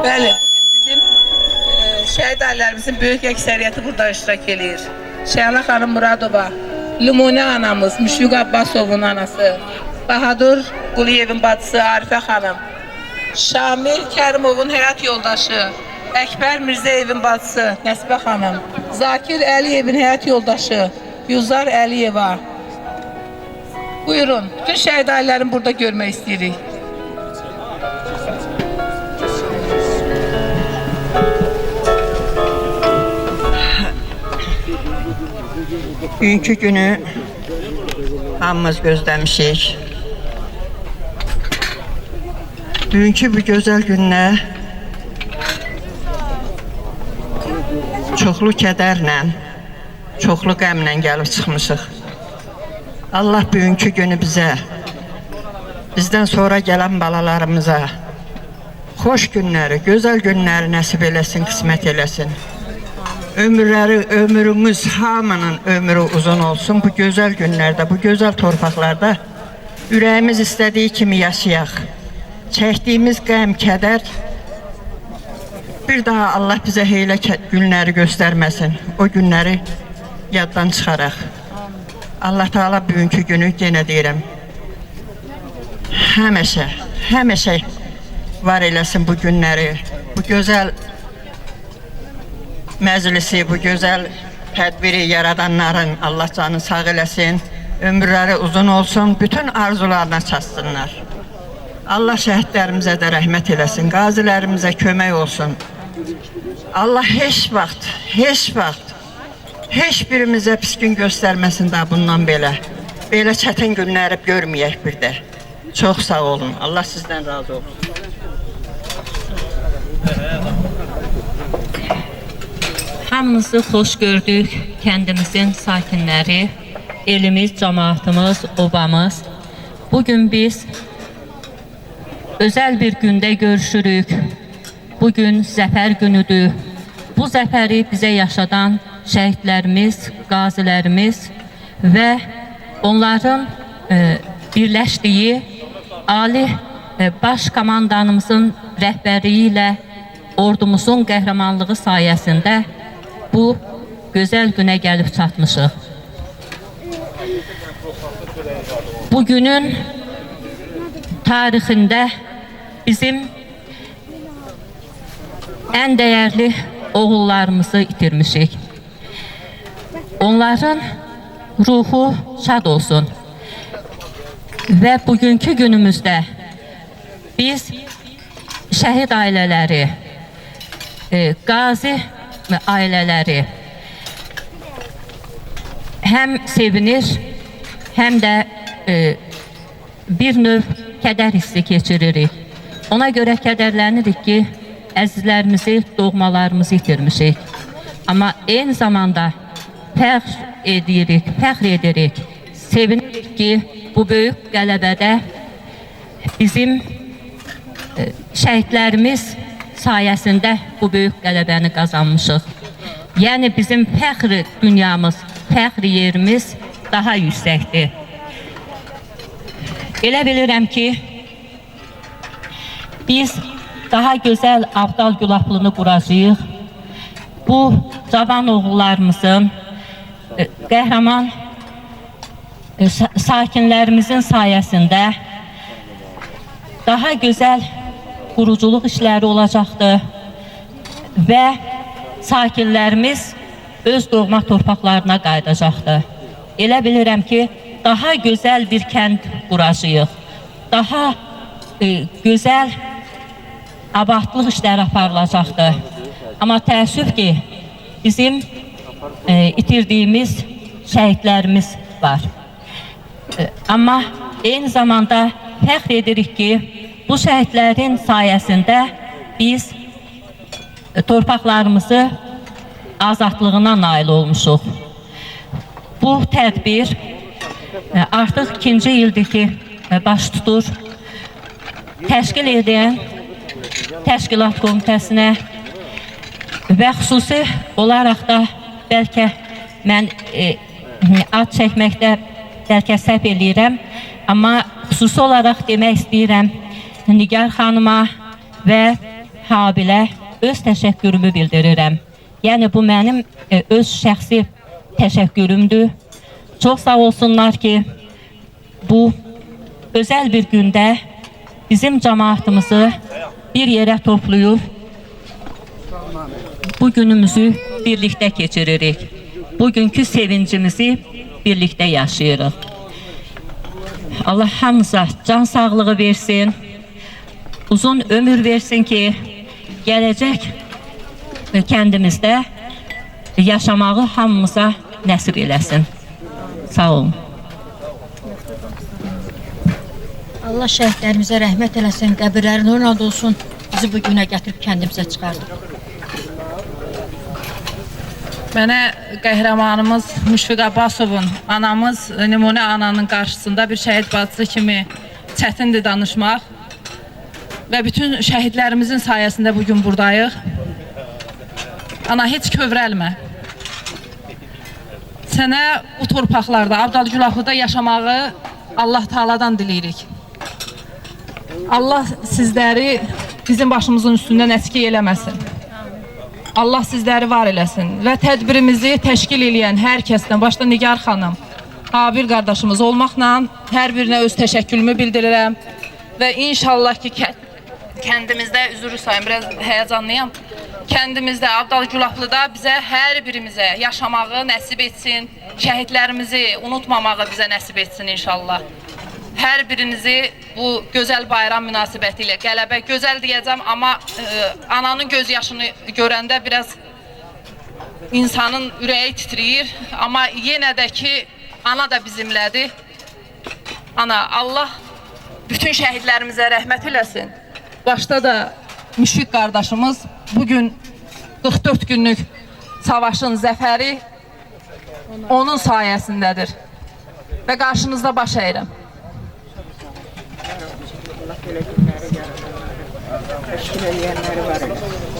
Bəli, bugün bizim şəhid ailərimizin böyük əksəriyyəti burada iştirak edir. Şəhla xanım Muradova, Lumuni anamız, Müşfiq Abbasovun anası, Bahadur Quliyevin bacısı Arifə xanım, Şamil Kərimovun həyat yoldaşı, Əkbər Mirzəyevin bacısı Nəsibə xanım, Zakir Əliyevin həyat yoldaşı Yüzar Əliyeva. Buyurun, bütün şəhid ailərini burada görmək istəyirik. Bugünkü günü hamımız gözləmişik. Bugünkü bu gözəl günlə çoxlu kədərlə, çoxlu qəmlə gəlib çıxmışıq. Allah bugünkü günü bizdən sonra gələn balalarımıza xoş günləri, gözəl günləri nəsib eləsin, qismət eləsin. Ömrümüz, hamının ömrü uzun olsun. Bu gözəl günlərdə, bu gözəl torpaqlarda ürəyimiz istədiyi kimi yaşayaq. Çəkdiyimiz qəm, kədər bir daha Allah bizə heylə günləri göstərməsin. O günləri yaddan çıxaraq. Allah Teala bugünkü günü yenə deyirəm, həmişə var eləsin bu günləri, bu gözəl məclisi, bu gözəl tədbiri yaradanların Allah canı sağ eləsin, ömürləri uzun olsun, bütün arzularına çatsınlar. Allah şəhidlərimizə də rəhmət eləsin, qazilərimizə kömək olsun. Allah heç vaxt, heç birimizə pis gün göstərməsin daha bundan belə. Belə çətin günləri görməyək bir də. Çox sağ olun, Allah sizdən razı olsun. Hamınızı xoş gördük, kəndimizin sakinləri, elimiz, cəmaatımız, obamız. Bugün biz özəl bir gündə görüşürük. Bugün zəfər günüdür. Bu zəfəri bizə yaşadan şəhidlərimiz, qazilərimiz və onların birləşdiyi Ali Baş Komandanımızın rəhbərliyi ilə ordumuzun qəhrəmanlığı sayəsində bu gözəl günə gəlib çatmışıq. Bugünün tarixində bizim ən dəyərli oğullarımızı itirmişik. Onların ruhu şad olsun. Və bugünkü günümüzdə biz şəhid ailələri, qazi ailələri həm sevinir, həm də bir növ kədər hissi keçiririk. Ona görə kədərlənirik ki, əzizlərimizi, doğmalarımızı itirmişik. Amma eyni zamanda fəxr edirik, sevinirik ki, bu böyük qələbədə bizim şəhidlərimiz sayəsində bu böyük qələbəni qazanmışıq. Yəni bizim fəxr dünyamız, fəxr yerimiz daha yüksəkdir. Elə bilirəm ki, biz daha gözəl Abdal Gülaplını quracağıq. Bu cavan oğullarımızın, qəhrəman sakinlərimizin sayəsində daha gözəl quruculuq işləri olacaqdır və sakinlərimiz öz doğma torpaqlarına qayıdacaqdır. Elə bilirəm ki, daha gözəl bir kənd quracağıq, daha gözəl abadlıq işləri aparılacaqdır. Amma təəssüf ki, bizim itirdiyimiz şəhidlərimiz var. Amma eyni zamanda fəxr edirik ki, bu şəhidlərin sayəsində biz torpaqlarımızı azadlığına nail olmuşuq. Bu tədbir artıq 2-ci ildir ki, baş tutur. Təşkil edən təşkilat komitəsinə və xüsusi olaraq da bəlkə mən ad çəkməkdə bəlkə səhv eləyirəm, amma xüsusi olaraq demək istəyirəm Nigar xanıma və Habilə öz təşəkkürümü bildirirəm. Yəni bu mənim öz şəxsi təşəkkürümdür. Çox sağ olsunlar ki, bu özəl bir gündə bizim cəmaatımızı bir yerə toplayıb bu günümüzü birlikdə keçiririk. Bugünkü sevincimizi birlikdə yaşayırıq. Allah hamımıza can sağlığı versin, uzun ömür versin ki, gələcək kəndimizdə yaşamağı hamımıza nəsib eləsin. Sağ olun. Allah şəhidlərimizə rəhmət eləsin, qəbirləri nurla dolsun, bizi bu günə gətirib kəndimizə çıxardı. Mənə qəhrəmanımız Müşfiq Abbasovun, anamız Nümunə ananın qarşısında bir şəhid bacısı kimi çətindir danışmaq və bütün şəhidlərimizin sayəsində bugün buradayıq. Ana, heç kövrəlmə. Sənə bu torpaqlarda, Abdalgülahlıda yaşamağı Allah Taala'dan diləyirik. Allah sizləri bizim başımızın üstündən əskik eləməsin. Allah sizləri var eləsin və tədbirimizi təşkil edən hər kəsdən, başda Nigar xanım, Habil qardaşımız olmaqla hər birinə öz təşəkkürümü bildirirəm və inşallah ki, kəndimizdə, üzrü sayım, biraz həyəcanlıyam, kəndimizdə, Abdalgülahlıda bizə hər birimizə yaşamağı nəsib etsin, şəhidlərimizi unutmamağı bizə nəsib etsin inşallah. Hər birinizi bu gözəl bayram münasibəti ilə qələbə, gözəl deyəcəm, amma ananın göz yaşını görəndə biraz insanın ürəyi titriyir. Amma yenə də ki, ana da bizimlədir. Ana, Allah bütün şəhidlərimizə rəhmət eləsin. Başda da Müşfiq qardaşımız bugün 44 günlük savaşın zəfəri onun sayəsindədir və qarşınızda baş əyirəm. Təşkil edənləri var.